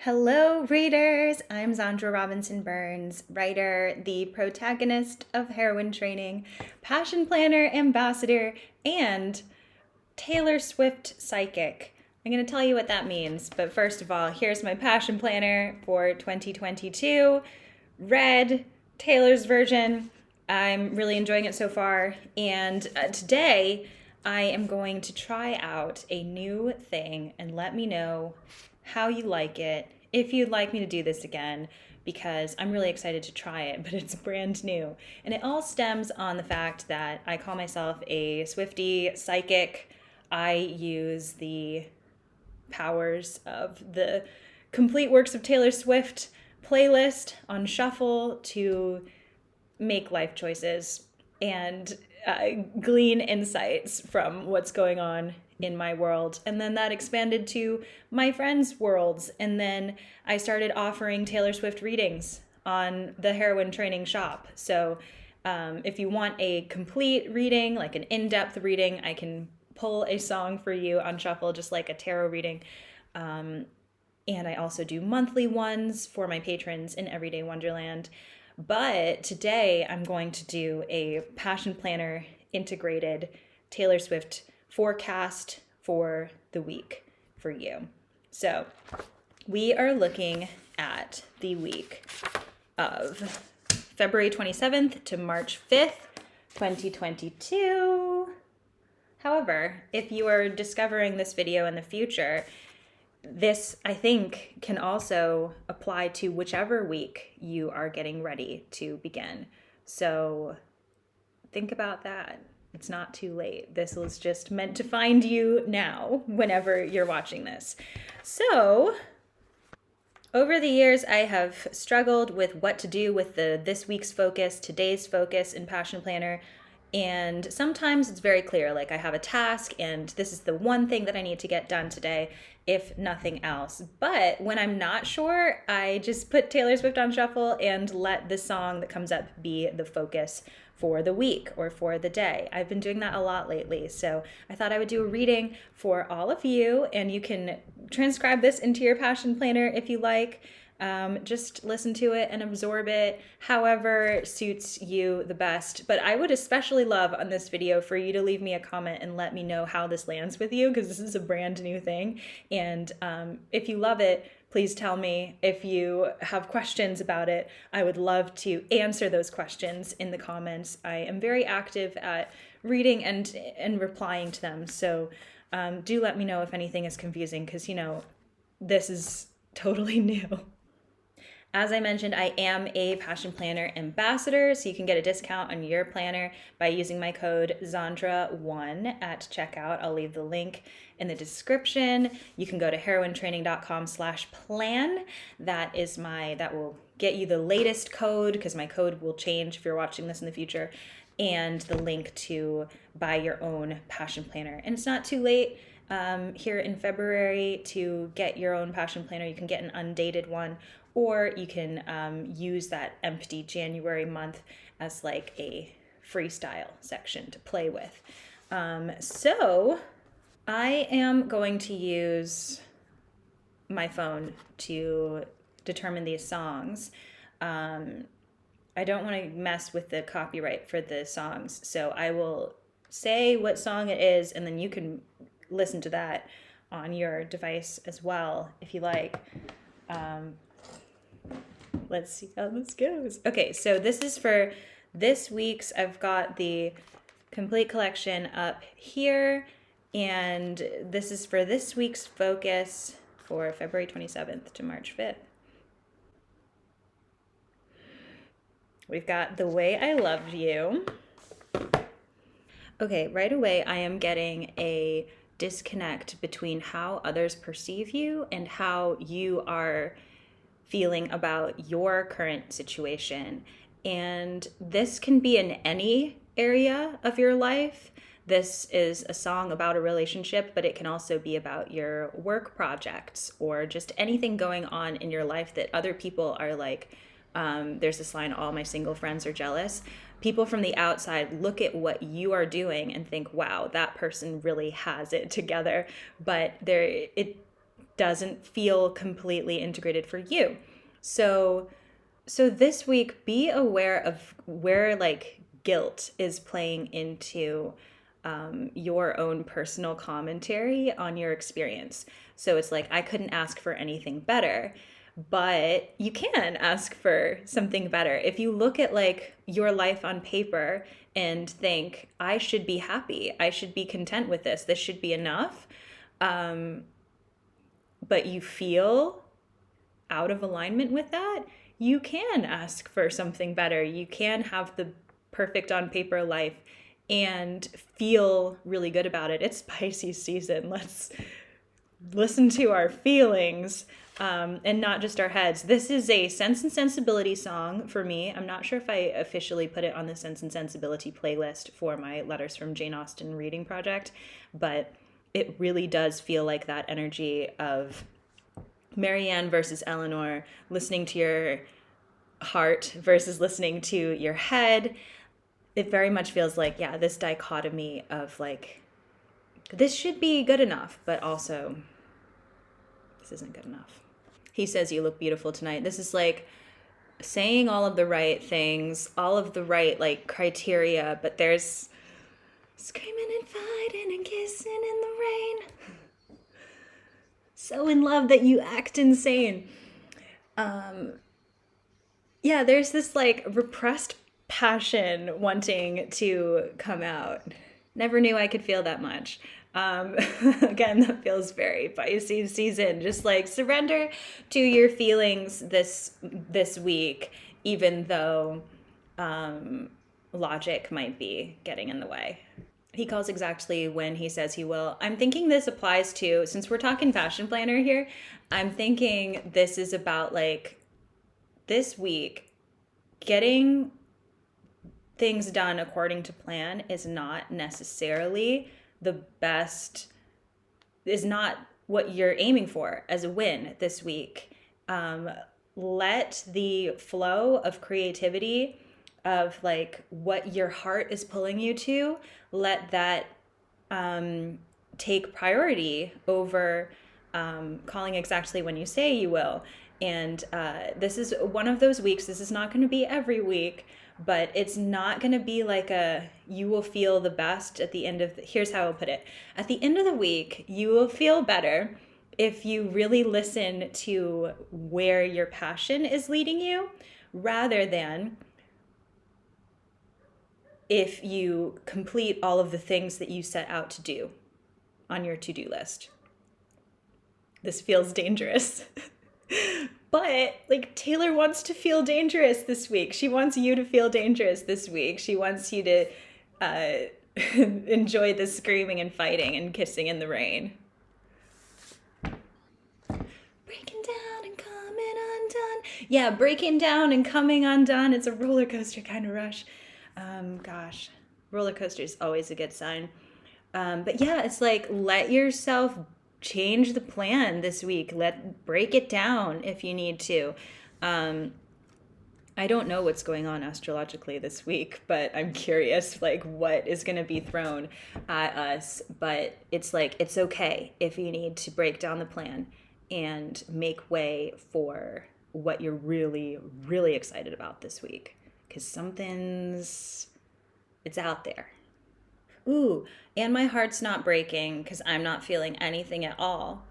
Hello, readers! I'm Zandra Robinson Burns, writer, the protagonist of Heroine Training, Passion Planner Ambassador, and Taylor Swift Psychic. I'm going to tell you what that means, but first of all, here's my Passion Planner for 2022. Read Taylor's version. I'm really enjoying it so far, and today I am going to try out a new thing and let me know how you like it, if you'd like me to do this again, because I'm really excited to try it, but it's brand new. And it all stems on the fact that I call myself a Swiftie psychic. I use the powers of the complete works of Taylor Swift playlist on shuffle to make life choices and glean insights from what's going on in my world. And then that expanded to my friends' worlds. And then I started offering Taylor Swift readings on the Heroine Training shop. So if you want a complete reading, like an in-depth reading, I can pull a song for you on shuffle, just like a tarot reading. And I also do monthly ones for my patrons in Everyday Wonderland. But today I'm going to do a Passion Planner integrated Taylor Swift forecast for the week for you. So we are looking at the week of February 27th to March 5th, 2022. However, if you are discovering this video in the future, this, I think, can also apply to whichever week you are getting ready to begin. So think about that. It's not too late. This was just meant to find you now, whenever you're watching this. So, over the years, I have struggled with what to do with this week's focus, today's focus in Passion Planner. And sometimes it's very clear, like I have a task and this is the one thing that I need to get done today, if nothing else. But when I'm not sure, I just put Taylor Swift on shuffle and let the song that comes up be the focus for the week or for the day. I've been doing that a lot lately. So I thought I would do a reading for all of you, and you can transcribe this into your Passion Planner if you like. Just listen to it and absorb it however suits you the best. But I would especially love on this video for you to leave me a comment and let me know how this lands with you, because this is a brand new thing. And if you love it, please tell me. If you have questions about it, I would love to answer those questions in the comments. I am very active at reading and replying to them. So do let me know if anything is confusing, because, this is totally new. As I mentioned, I am a Passion Planner Ambassador, so you can get a discount on your planner by using my code ZANDRA1 at checkout. I'll leave the link in the description. You can go to heroinetraining.com/plan. That will get you the latest code, because my code will change if you're watching this in the future, and the link to buy your own Passion Planner. And it's not too late here in February to get your own Passion Planner. You can get an undated one, or you can use that empty January month as like a freestyle section to play with. So I am going to use my phone to determine these songs. I don't want to mess with the copyright for the songs, so I will say what song it is, and then you can listen to that on your device as well if you like. Let's see how this goes. Okay, so this is for this week's. I've got the complete collection up here, and this is for this week's focus for February 27th to March 5th. We've got The Way I Loved You. Okay, right away I am getting a disconnect between how others perceive you and how you are feeling about your current situation. And this can be in any area of your life. This is a song about a relationship, but it can also be about your work projects or just anything going on in your life that other people are like, there's this line, all my single friends are jealous. People from the outside look at what you are doing and think, wow, that person really has it together. But doesn't feel completely integrated for you. So this week, be aware of where like guilt is playing into your own personal commentary on your experience. So it's like, I couldn't ask for anything better, but you can ask for something better. If you look at like your life on paper and think, I should be happy, I should be content with this should be enough, but you feel out of alignment with that, you can ask for something better. You can have the perfect on paper life and feel really good about it. It's Pisces season. Let's listen to our feelings and not just our heads. This is a Sense and Sensibility song for me. I'm not sure if I officially put it on the Sense and Sensibility playlist for my Letters from Jane Austen reading project, but it really does feel like that energy of Marianne versus Eleanor, listening to your heart versus listening to your head. It very much feels like, yeah, this dichotomy of like, this should be good enough, but also this isn't good enough. He says you look beautiful tonight. This is like saying all of the right things, all of the right like criteria, but there's screaming and fighting and kissing in the rain. So in love that you act insane. Yeah, there's this like repressed passion wanting to come out. Never knew I could feel that much. Again, that feels very Pisces season. Just like surrender to your feelings this week, even though logic might be getting in the way. He calls exactly when he says he will. I'm thinking this applies to, since we're talking fashion planner here, I'm thinking this is about like this week, getting things done according to plan is not necessarily the best, is not what you're aiming for as a win this week. Let the flow of creativity, of like what your heart is pulling you to, let that take priority over calling exactly when you say you will. And this is one of those weeks. This is not going to be every week, but it's not going to be like you will feel the best at the end of here's how I'll put it. At the end of the week, you will feel better if you really listen to where your passion is leading you, rather than if you complete all of the things that you set out to do on your to-do list. This feels dangerous. But like Taylor wants to feel dangerous this week. She wants you to feel dangerous this week. She wants you to enjoy the screaming and fighting and kissing in the rain. Breaking down and coming undone. Yeah, breaking down and coming undone. It's a roller coaster kind of rush. Gosh, roller coaster is always a good sign. But yeah, it's like, let yourself change the plan this week. Break it down if you need to. I don't know what's going on astrologically this week, but I'm curious like what is going to be thrown at us. But it's like, it's okay if you need to break down the plan and make way for what you're really, really excited about this week. Because it's out there. Ooh, and my heart's not breaking because I'm not feeling anything at all.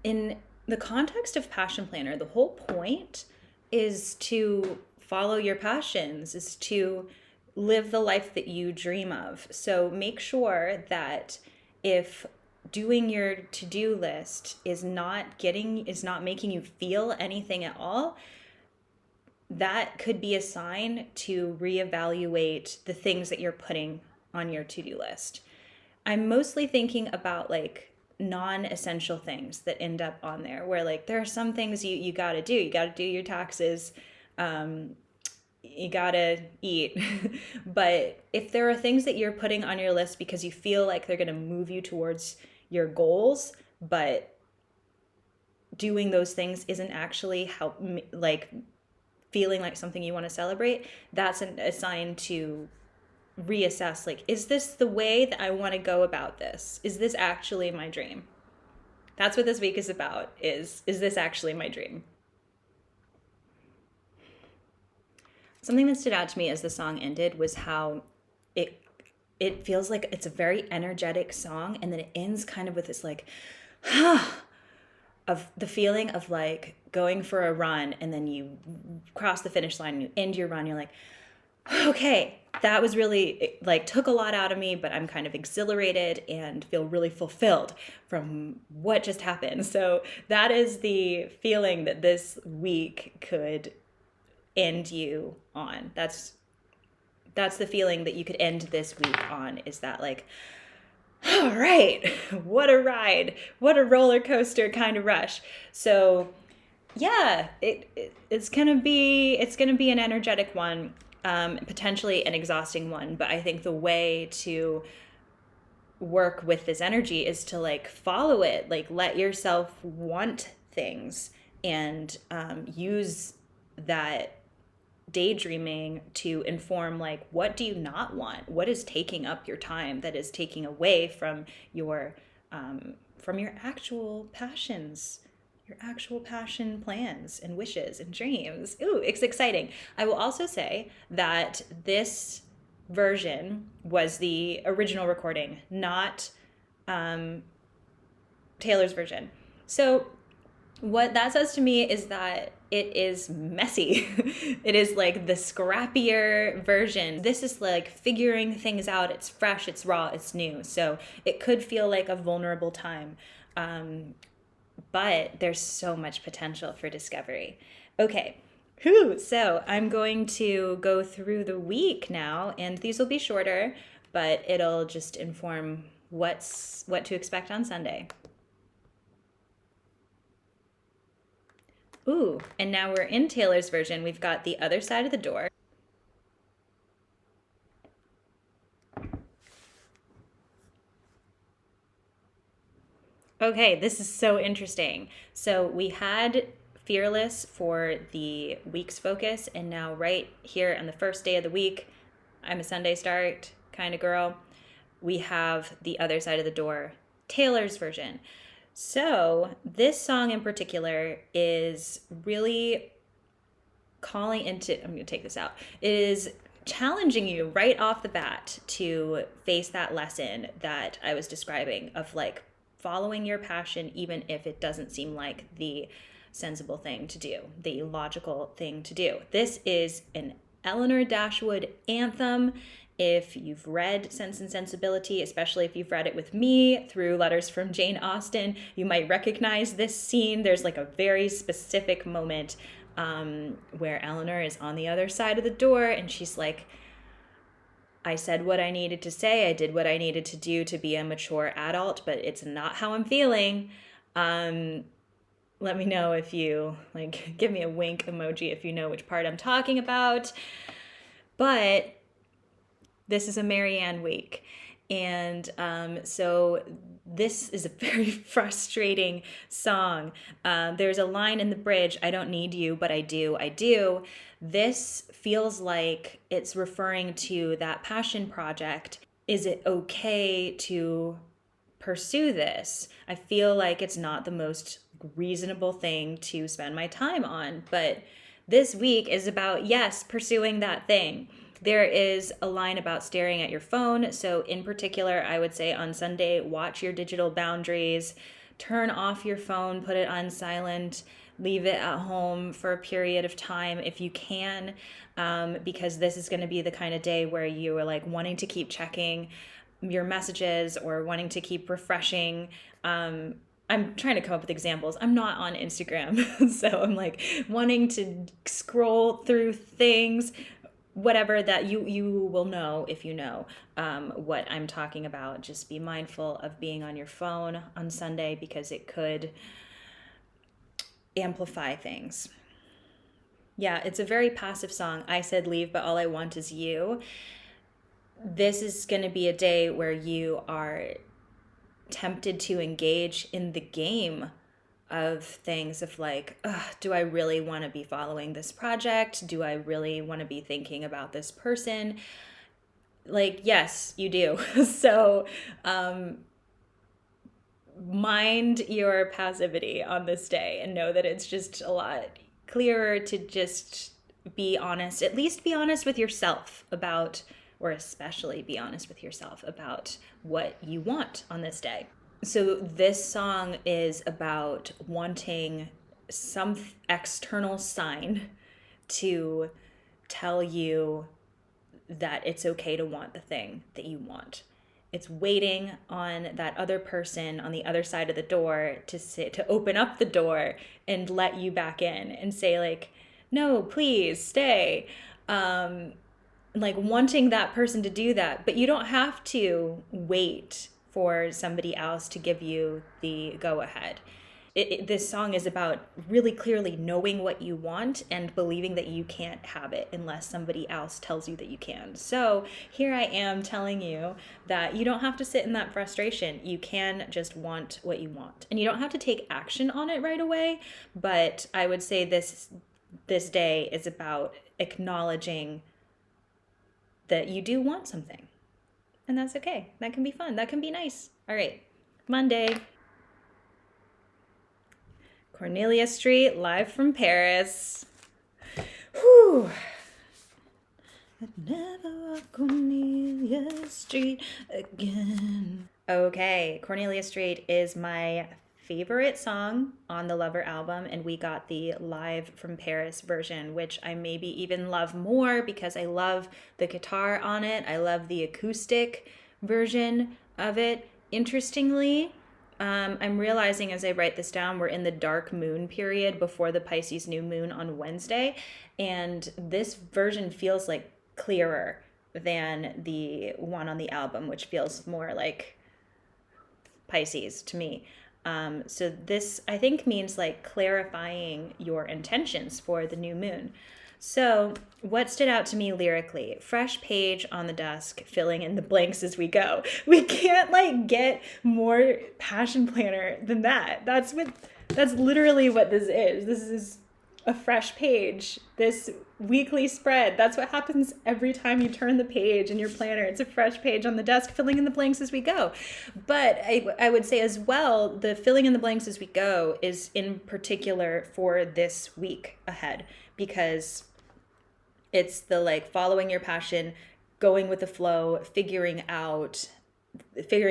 In the context of Passion Planner, the whole point is to follow your passions, is to live the life that you dream of. So make sure that if doing your to-do list is not making you feel anything at all, that could be a sign to reevaluate the things that you're putting on your to-do list. I'm mostly thinking about like non-essential things that end up on there, where like there are some things you gotta do. You gotta do your taxes, you gotta eat. But if there are things that you're putting on your list because you feel like they're gonna move you towards your goals, but doing those things isn't actually feeling like something you want to celebrate, that's a sign to reassess, like, is this the way that I want to go about this? Is this actually my dream? That's what this week is about. Is this actually my dream? Something that stood out to me as the song ended was how it it feels like it's a very energetic song, and then it ends kind of with this like of the feeling of like going for a run, and then you cross the finish line and you end your run. You're like, okay, that was really like took a lot out of me, but I'm kind of exhilarated and feel really fulfilled from what just happened. So that is the feeling that this week could end you on. That's the feeling that you could end this week on, is that like, all right, what a ride, what a roller coaster kind of rush. So yeah, it's gonna be an energetic one, potentially an exhausting one. But I think the way to work with this energy is to like follow it, like let yourself want things, and use that daydreaming to inform like, what do you not want, what is taking up your time that is taking away from your actual passions, your actual passion plans and wishes and dreams. Ooh, it's exciting. I will also say that this version was the original recording, not Taylor's version. So what that says to me is that it is messy. It is like the scrappier version. This is like figuring things out. It's fresh, it's raw, it's new. So it could feel like a vulnerable time. But there's so much potential for discovery. Okay. So I'm going to go through the week now, and these will be shorter, but it'll just inform what to expect on Sunday. Ooh, and now we're in Taylor's version. We've got The Other Side of the Door. Okay, this is so interesting. So we had Fearless for the week's focus, and now right here on the first day of the week, I'm a Sunday start kind of girl, we have The Other Side of the Door, Taylor's version. So this song in particular is really calling into, I'm going to take this out, it is challenging you right off the bat to face that lesson that I was describing of like following your passion, even if it doesn't seem like the sensible thing to do, the logical thing to do. This is an Eleanor Dashwood anthem. If you've read Sense and Sensibility, especially if you've read it with me through Letters from Jane Austen, you might recognize this scene. There's like a very specific moment where Eleanor is on the other side of the door, and she's like, I said what I needed to say, I did what I needed to do to be a mature adult, but it's not how I'm feeling. Let me know if you, like, give me a wink emoji if you know which part I'm talking about. But this is a Marianne week. And so this is a very frustrating song. There's a line in the bridge, I don't need you, but I do, I do. This feels like it's referring to that passion project. Is it okay to pursue this? I feel like it's not the most reasonable thing to spend my time on, but this week is about, yes, pursuing that thing. There is a line about staring at your phone. So in particular, I would say on Sunday, watch your digital boundaries, turn off your phone, put it on silent, leave it at home for a period of time if you can, because this is going to be the kind of day where you are like wanting to keep checking your messages or wanting to keep refreshing. I'm trying to come up with examples. I'm not on Instagram, so I'm like wanting to scroll through things, whatever that you will know if you know what I'm talking about. Just be mindful of being on your phone on Sunday because it could amplify things. Yeah, it's a very passive song. I said leave, but all I want is you. This is going to be a day where you are tempted to engage in the game of things of like, do I really want to be following this project? Do I really want to be thinking about this person? Like, yes, you do. So, mind your passivity on this day and know that it's just a lot clearer to just be honest, at least be honest with yourself about, or especially be honest with yourself about what you want on this day. So this song is about wanting some external sign to tell you that it's okay to want the thing that you want. It's waiting on that other person on the other side of the door to open up the door and let you back in and say like, no, please stay. Like wanting that person to do that, but you don't have to wait for somebody else to give you the go ahead. This song is about really clearly knowing what you want and believing that you can't have it unless somebody else tells you that you can. So here I am telling you that you don't have to sit in that frustration. You can just want what you want. And you don't have to take action on it right away. But I would say this day is about acknowledging that you do want something. And that's okay. That can be fun. That can be nice. All right. Monday. Cornelia Street, live from Paris. Whew. I'd never walk Cornelia Street again. Okay, Cornelia Street is my favorite song on the Lover album, and we got the live from Paris version, which I maybe even love more because I love the guitar on it. I love the acoustic version of it. Interestingly, I'm realizing as I write this down, we're in the dark moon period before the Pisces new moon on Wednesday, and this version feels like clearer than the one on the album, which feels more like Pisces to me. So this, I think, means like clarifying your intentions for the new moon. So what stood out to me lyrically? Fresh page on the desk, filling in the blanks as we go. We can't like get more passion planner than that. That's literally what this is. This is a fresh page, this weekly spread. That's what happens every time you turn the page in your planner. It's a fresh page on the desk, filling in the blanks as we go. But I would say as well, the filling in the blanks as we go is in particular for this week ahead, because it's the like following your passion, going with the flow, figuring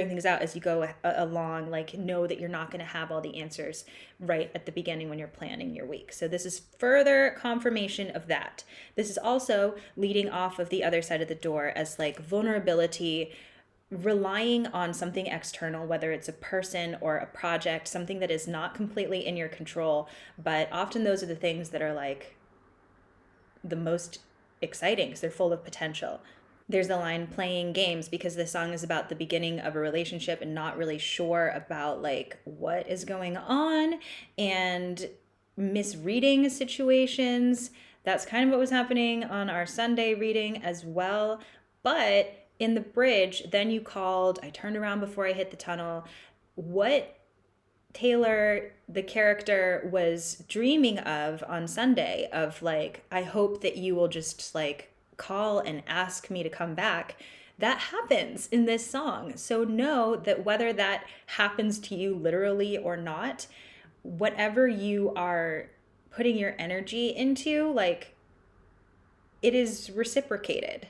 things out as you go along. Like, know that you're not going to have all the answers right at the beginning when you're planning your week. So this is further confirmation of that. This is also leading off of the other side of the door as like vulnerability, relying on something external, whether it's a person or a project, something that is not completely in your control. But often those are the things that are like the most exciting because they're full of potential. There's the line playing games, because this song is about the beginning of a relationship and not really sure about like what is going on and misreading situations. That's kind of what was happening on our Sunday reading as well. But in the bridge, then you called, I turned around before I hit the tunnel. What Taylor, the character, was dreaming of on Sunday, of like, I hope that you will just like call and ask me to come back, that happens in this song. So know that whether that happens to you literally or not, whatever you are putting your energy into, like, it is reciprocated.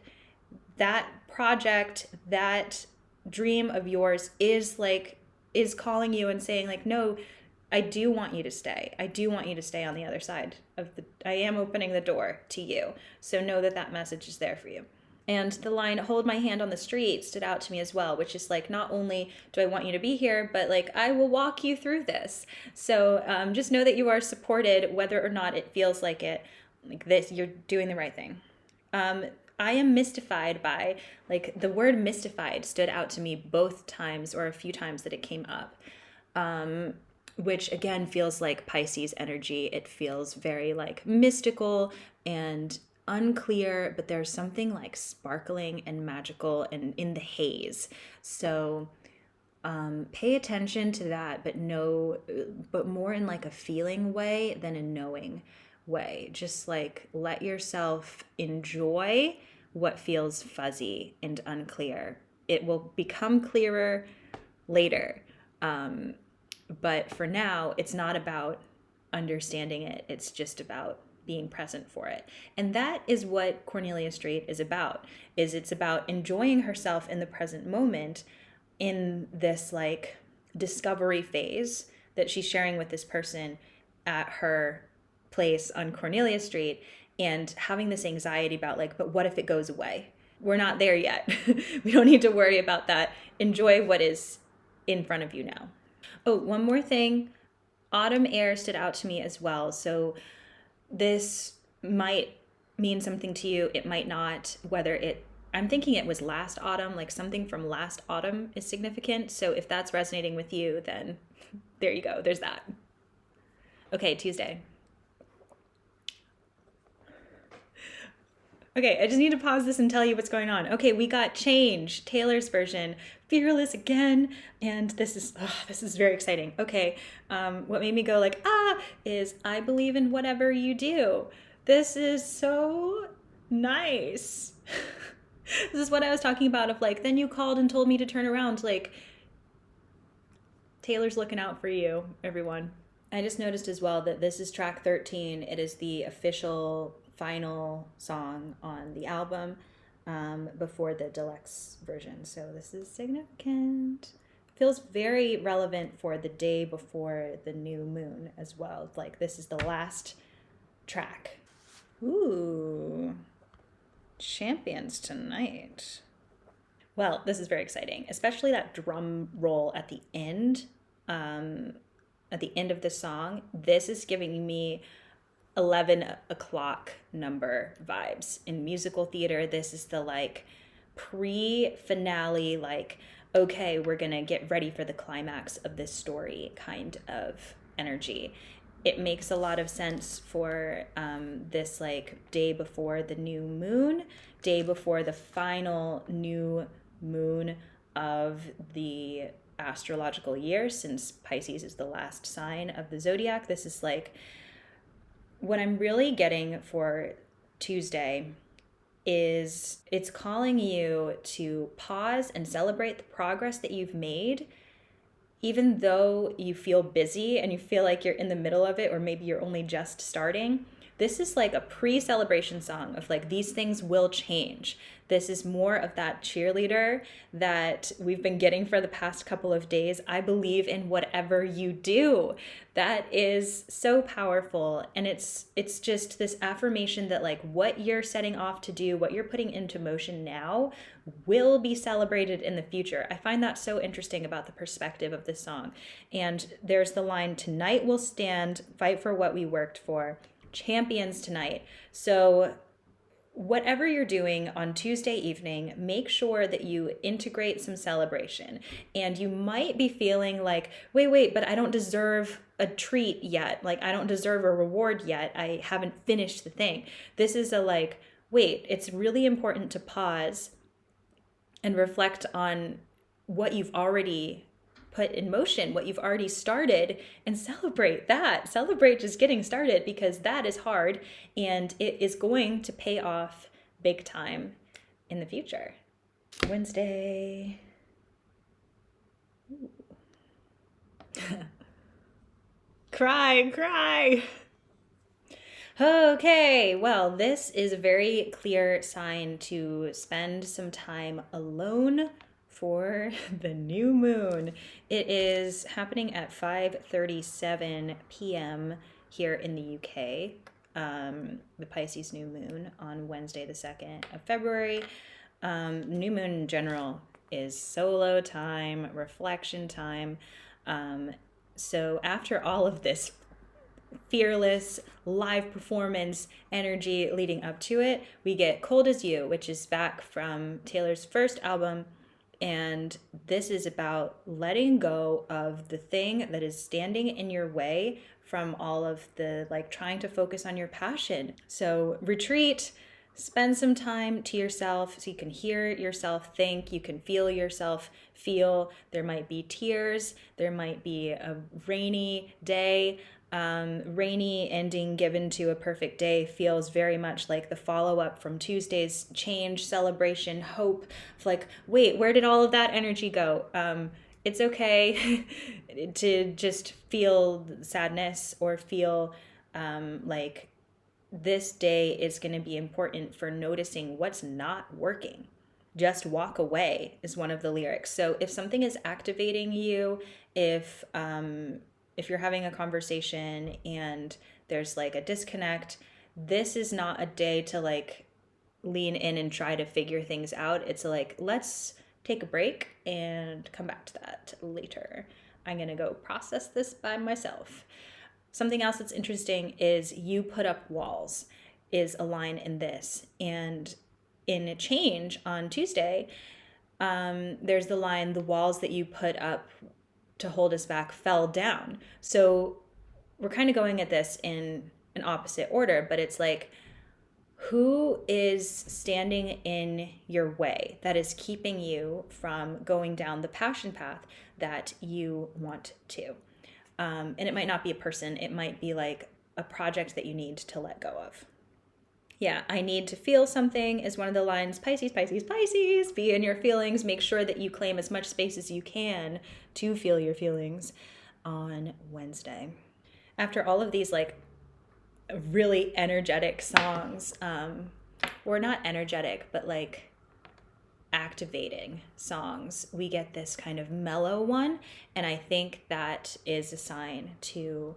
That project, that dream of yours is calling you and saying like, no, I do want you to stay. I do want you to stay on the other side of I am opening the door to you. So know that that message is there for you. And the line, hold my hand on the street, stood out to me as well, which is like, not only do I want you to be here, but like, I will walk you through this. So just know that you are supported, whether or not it feels like it, like this, you're doing the right thing. I am mystified by, like, the word mystified stood out to me both times, or a few times that it came up. Which again feels like Pisces energy. It feels very like mystical and unclear, but there's something like sparkling and magical and in the haze. So pay attention to that, but more in like a feeling way than a knowing way. Just like let yourself enjoy what feels fuzzy and unclear. It will become clearer later. But for now, it's not about understanding it. It's just about being present for it. And that is what Cornelia Strait is about. It's about enjoying herself in the present moment in this like discovery phase that she's sharing with this person at her place on Cornelia Street, and having this anxiety about like, but what if it goes away? We're not there yet. We don't need to worry about that. Enjoy what is in front of you now. Oh, one more thing. Autumn air stood out to me as well. So this might mean something to you. It might not. I'm thinking it was last autumn, like something from last autumn is significant. So if that's resonating with you, then there you go. There's that. Okay, Tuesday. Okay, I just need to pause this and tell you what's going on. Okay, we got Change, Taylor's version, Fearless again, and this is very exciting. Okay, what made me go like, is I believe in whatever you do. This is so nice. This is what I was talking about of like, then you called and told me to turn around. Like, Taylor's looking out for you, everyone. I just noticed as well that this is track 13. It is the official final song on the album before the deluxe version. So this is significant. Feels very relevant for the day before the new moon as well. Like this is the last track. Ooh, Champions tonight. Well, this is very exciting, especially that drum roll at the end. At the end of the song, this is giving me 11 o'clock number vibes. In musical theater, this is the like pre-finale, like, okay, we're gonna get ready for the climax of this story kind of energy. It makes a lot of sense for this like day before the new moon, day before the final new moon of the astrological year, since Pisces is the last sign of the zodiac. This is like what I'm really getting for Tuesday is it's calling you to pause and celebrate the progress that you've made, even though you feel busy and you feel like you're in the middle of it, or maybe you're only just starting. This is like a pre-celebration song of like, these things will change. This is more of that cheerleader that we've been getting for the past couple of days. I believe in whatever you do. That is so powerful. And it's just this affirmation that like what you're setting off to do, what you're putting into motion now will be celebrated in the future. I find that so interesting about the perspective of this song. And there's the line, tonight we'll stand, fight for what we worked for. Champions tonight. So whatever you're doing on Tuesday evening, make sure that you integrate some celebration. And you might be feeling like, wait, but I don't deserve a treat yet. Like, I don't deserve a reward yet. I haven't finished the thing. This is a like, wait, it's really important to pause and reflect on what you've already put in motion, what you've already started, and celebrate that. Celebrate just getting started, because that is hard and it is going to pay off big time in the future. Wednesday. Cry. Okay, well, this is a very clear sign to spend some time alone for the new moon. It is happening at 5:37 p.m. here in the UK, the Pisces new moon on Wednesday, the 2nd of February. New moon in general is solo time, reflection time. So after all of this fearless live performance energy leading up to it, we get Cold as You, which is back from Taylor's first album. And this is about letting go of the thing that is standing in your way from all of the like trying to focus on your passion. So retreat, spend some time to yourself so you can hear yourself think, you can feel yourself feel. There might be tears, there might be a rainy day. Rainy ending given to a perfect day feels very much like the follow-up from Tuesday's change, celebration, hope. Like, wait, where did all of that energy go? it's okay to just feel sadness or feel like this day is going to be important for noticing what's not working. Just walk away is one of the lyrics. So if something is activating you, if you're having a conversation and there's like a disconnect, this is not a day to like lean in and try to figure things out. It's like, let's take a break and come back to that later. I'm going to go process this by myself. Something else that's interesting is you put up walls is a line in this. And in a change on Tuesday, there's the line, the walls that you put up to hold us back fell down. So we're kind of going at this in an opposite order, but it's like, who is standing in your way that is keeping you from going down the passion path that you want to? And it might not be a person, it might be like a project that you need to let go of. Yeah, I need to feel something is one of the lines. Pisces, Pisces, Pisces, be in your feelings. Make sure that you claim as much space as you can to feel your feelings on Wednesday. After all of these like really energetic songs, or not energetic, but like activating songs, we get this kind of mellow one. And I think that is a sign to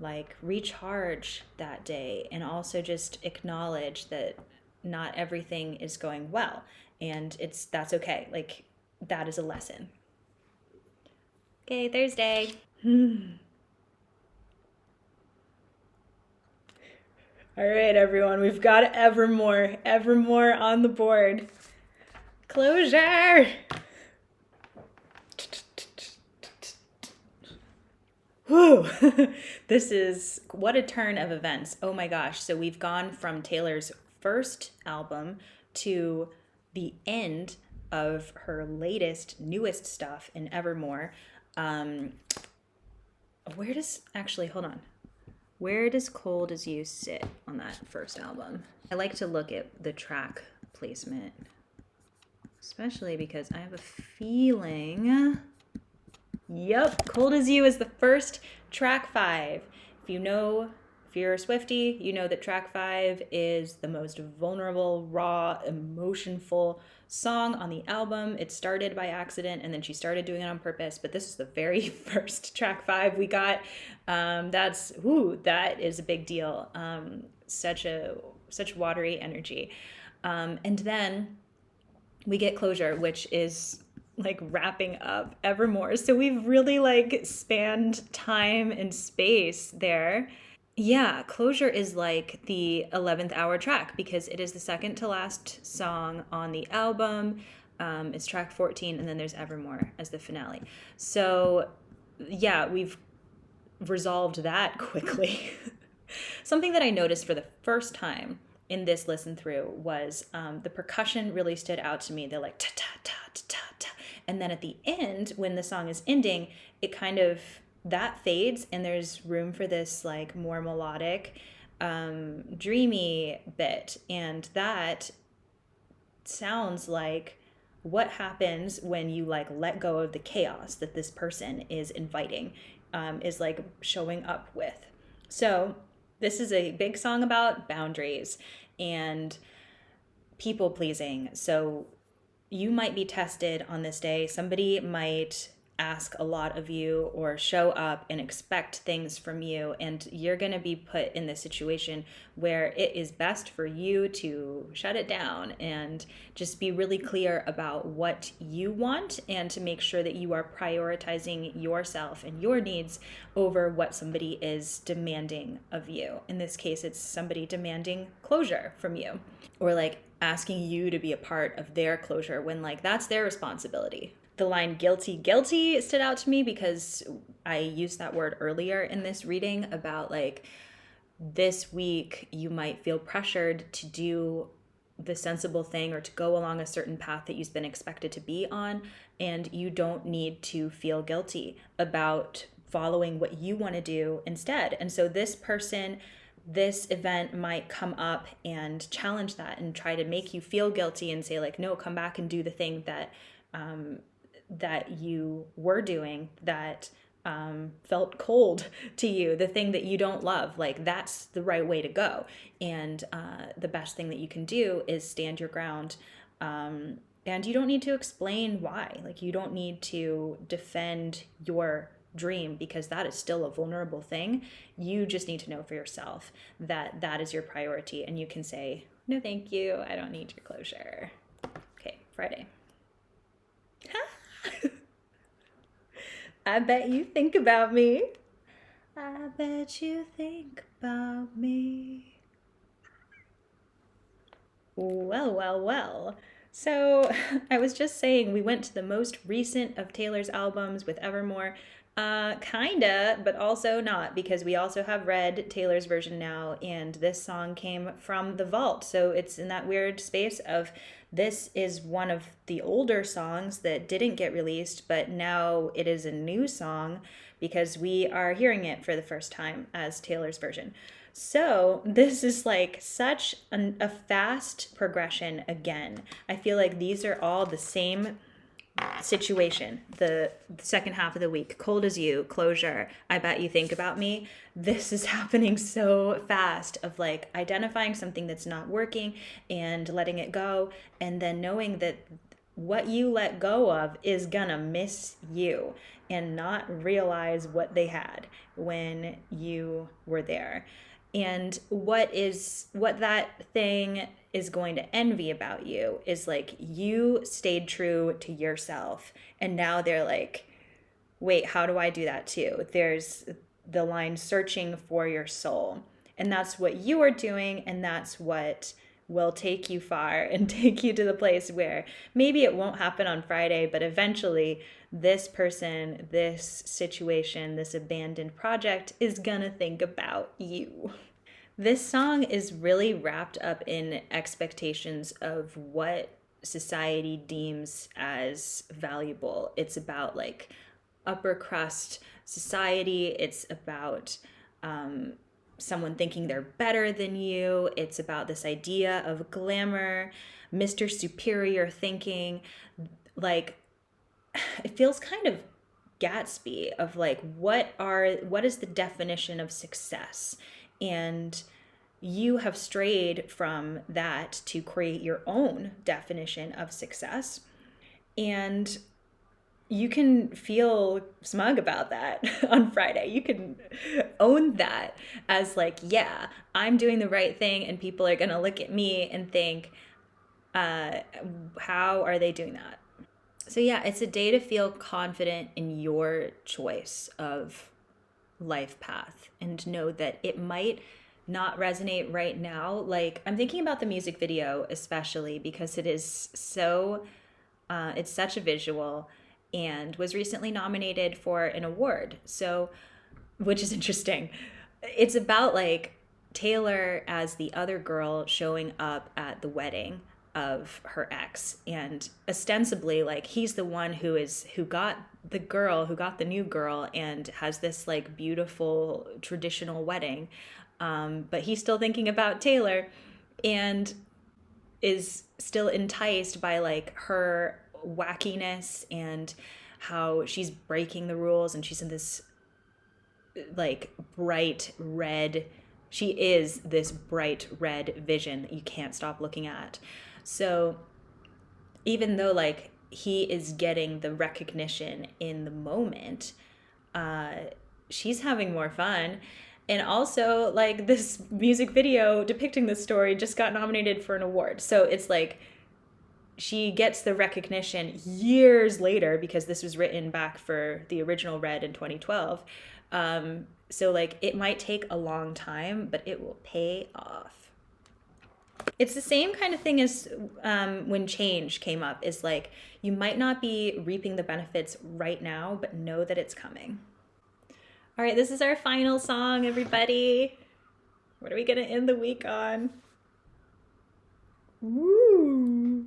like recharge that day and also just acknowledge that not everything is going well. And that's okay. Like that is a lesson. Okay, Thursday. All right, everyone, we've got Evermore on the board. Closure. Whew. This is what a turn of events. Oh my gosh. So we've gone from Taylor's first album to the end of her newest stuff in Evermore. Where does Cold as You sit on that first album? I like to look at the track placement, especially because I have a feeling, yep, Cold as You is the first track 5. If you're a Swiftie, you know that track 5 is the most vulnerable, raw, emotionful song on the album. It started by accident and then she started doing it on purpose, but this is the very first track 5 we got. That is a big deal. Such watery energy. And then we get Closure, which is like wrapping up Evermore. So we've really like spanned time and space there. Yeah, Closure is like the 11th hour track because it is the second to last song on the album. It's track 14, and then there's Evermore as the finale. So yeah, we've resolved that quickly. Something that I noticed for the first time in this listen through was the percussion really stood out to me. They're like ta ta ta ta ta ta, and then at the end, when the song is ending, it kind of that fades, and there's room for this like more melodic, dreamy bit, and that sounds like what happens when you like let go of the chaos that this person is inviting, is like showing up with. So this is a big song about boundaries and people pleasing. So you might be tested on this day. Somebody might ask a lot of you or show up and expect things from you, and you're going to be put in this situation where it is best for you to shut it down and just be really clear about what you want, and to make sure that you are prioritizing yourself and your needs over what somebody is demanding of you. In this case, it's somebody demanding closure from you, or like asking you to be a part of their closure when like that's their responsibility. The line guilty, guilty stood out to me because I used that word earlier in this reading about like this week you might feel pressured to do the sensible thing or to go along a certain path that you've been expected to be on, and you don't need to feel guilty about following what you want to do instead. And so this event might come up and challenge that and try to make you feel guilty and say like, no, come back and do the thing that that you were doing that felt cold to you, the thing that you don't love, like that's the right way to go. And the best thing that you can do is stand your ground. And you don't need to explain why. Like, you don't need to defend your dream because that is still a vulnerable thing. You just need to know for yourself that that is your priority. And you can say, no, thank you. I don't need your closure. Okay, Friday. I bet you think about me. I bet you think about me. Well, well, well. So I was just saying we went to the most recent of Taylor's albums with Evermore. Kinda, but also not, because we also have read Taylor's version now, and this song came from the vault. So it's in that weird space of this is one of the older songs that didn't get released, but now it is a new song because we are hearing it for the first time as Taylor's version. So this is like such a fast progression again. I feel like these are all the same situation. The second half of the week, Cold as You, Closure, I Bet You Think About Me. This is happening so fast of like identifying something that's not working and letting it go, and then knowing that what you let go of is gonna miss you and not realize what they had when you were there. And what that thing is going to envy about you is like you stayed true to yourself, and now they're like, wait, how do I do that too? There's the line searching for your soul, and that's what you are doing, and that's what will take you far and take you to the place where maybe it won't happen on Friday, but eventually this person, this situation, this abandoned project is gonna think about you. This song is really wrapped up in expectations of what society deems as valuable. It's about like upper crust society. It's about someone thinking they're better than you. It's about this idea of glamour, Mr. Superior thinking. Like, it feels kind of Gatsby of like, what is the definition of success? And you have strayed from that to create your own definition of success. And you can feel smug about that on Friday. You can own that as like, yeah, I'm doing the right thing, and people are going to look at me and think, how are they doing that? So yeah, it's a day to feel confident in your choice of life path and know that it might not resonate right now. Like, I'm thinking about the music video especially because it is so it's such a visual and was recently nominated for an award, so, which is interesting. It's about like Taylor as the other girl showing up at the wedding of her ex, and ostensibly like he's the one who got the new girl and has this like beautiful traditional wedding, but he's still thinking about Taylor and is still enticed by like her wackiness and how she's breaking the rules, and she's in this like bright red, she is this bright red vision that you can't stop looking at. So even though like he is getting the recognition in the moment, she's having more fun. And also like this music video depicting this story just got nominated for an award. So it's like she gets the recognition years later because this was written back for the original Red in 2012. So like it might take a long time, but it will pay off. It's the same kind of thing as when change came up, is like you might not be reaping the benefits right now, but know that it's coming. All right, this is our final song, everybody. What are we gonna end the week on? Woo!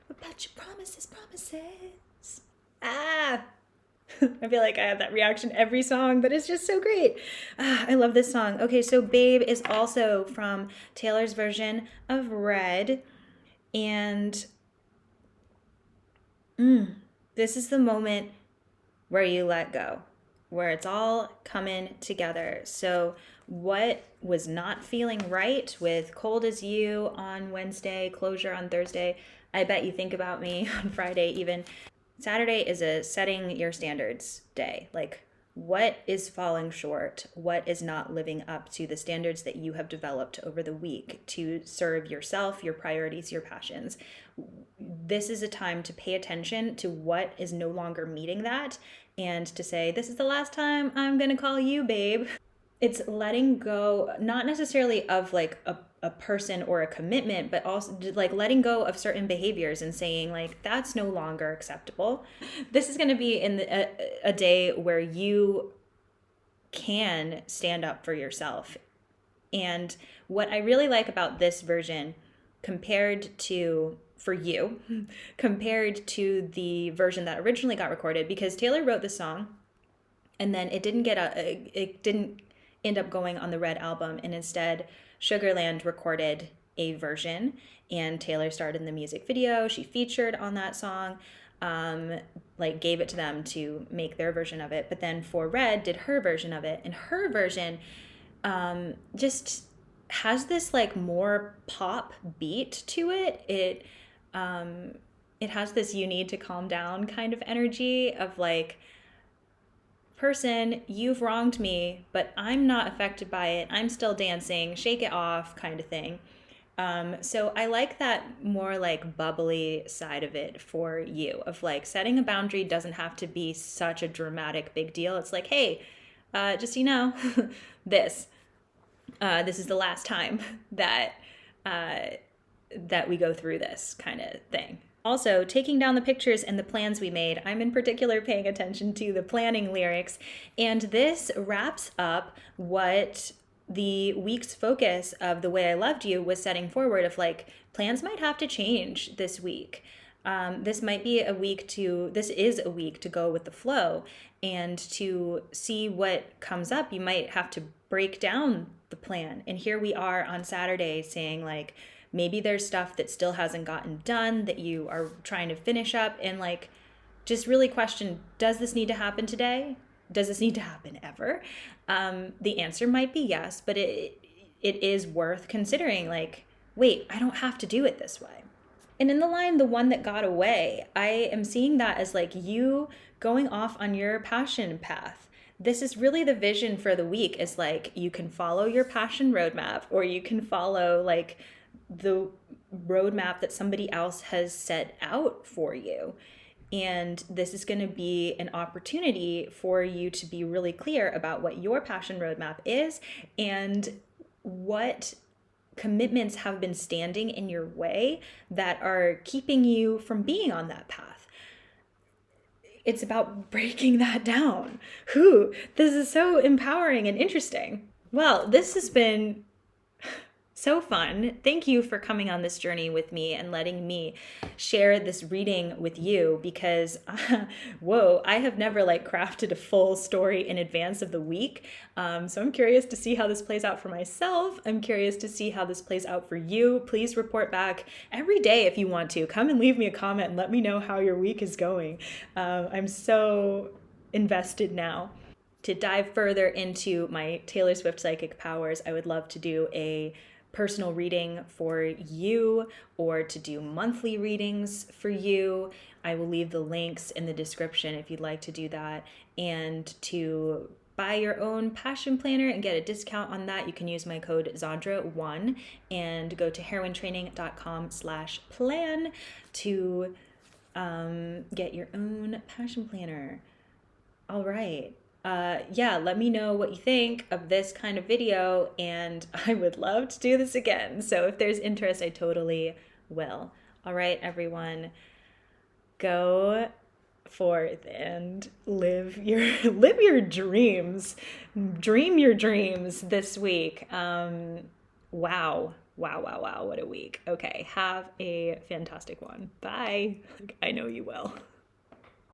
About your promises, promises. Ah! I feel like I have that reaction every song, but it's just so great. I love this song. Okay, so Babe is also from Taylor's version of Red. And This is the moment where you let go, where it's all coming together. So what was not feeling right with Cold as You on Wednesday, Closure on Thursday, I bet you think about me on Friday even. Saturday is a setting your standards day. Like, what is falling short? What is not living up to the standards that you have developed over the week to serve yourself, your priorities, your passions? This is a time to pay attention to what is no longer meeting that and to say, this is the last time I'm going to call you babe. It's letting go, not necessarily of like a person or a commitment, but also like letting go of certain behaviors and saying like, that's no longer acceptable. This is going to be in a day where you can stand up for yourself. And what I really like about this version compared to, for you, compared to the version that originally got recorded, because Taylor wrote the song and then it didn't end up going on the Red album, and instead Sugarland recorded a version and Taylor starred in the music video. She featured on that song, like gave it to them to make their version of it. But then For Red did her version of it, and her version just has this like more pop beat to it. It has this you need to calm down kind of energy of like, person, you've wronged me, but I'm not affected by it. I'm still dancing, shake it off kind of thing. So I like that more like bubbly side of it for you, of like setting a boundary doesn't have to be such a dramatic big deal. It's like, hey, just so you know, this is the last time that we go through this kind of thing. Also, taking down the pictures and the plans we made, I'm in particular paying attention to the planning lyrics, and this wraps up what the week's focus of The Way I Loved You was setting forward, of like, plans might have to change this week. This is a week to go with the flow and to see what comes up. You might have to break down the plan. And here we are on Saturday saying like, maybe there's stuff that still hasn't gotten done that you are trying to finish up, and like just really question, does this need to happen today? Does this need to happen ever? The answer might be yes, but it is worth considering like, wait, I don't have to do it this way. And in the line, the one that got away, I am seeing that as like you going off on your passion path. This is really the vision for the week, is like, you can follow your passion roadmap, or you can follow like the roadmap that somebody else has set out for you. And this is going to be an opportunity for you to be really clear about what your passion roadmap is and what commitments have been standing in your way that are keeping you from being on that path. It's about breaking that down. This is so empowering and interesting. Well, this has been so fun. Thank you for coming on this journey with me and letting me share this reading with you, because whoa, I have never like crafted a full story in advance of the week. So I'm curious to see how this plays out for myself. I'm curious to see how this plays out for you. Please report back every day if you want to. Come and leave me a comment and let me know how your week is going. I'm so invested now. To dive further into my Taylor Swift psychic powers, I would love to do a personal reading for you, or to do monthly readings for you. I will leave the links in the description if you'd like to do that. And to buy your own passion planner and get a discount on that, you can use my code Zandra1 and go to heroinetraining.com/plan to get your own passion planner. All right. Let me know what you think of this kind of video, and I would love to do this again. So if there's interest, I totally will. All right, everyone, go forth and live your dreams. Dream your dreams this week. Wow, what a week. Okay, have a fantastic one. Bye. I know you will.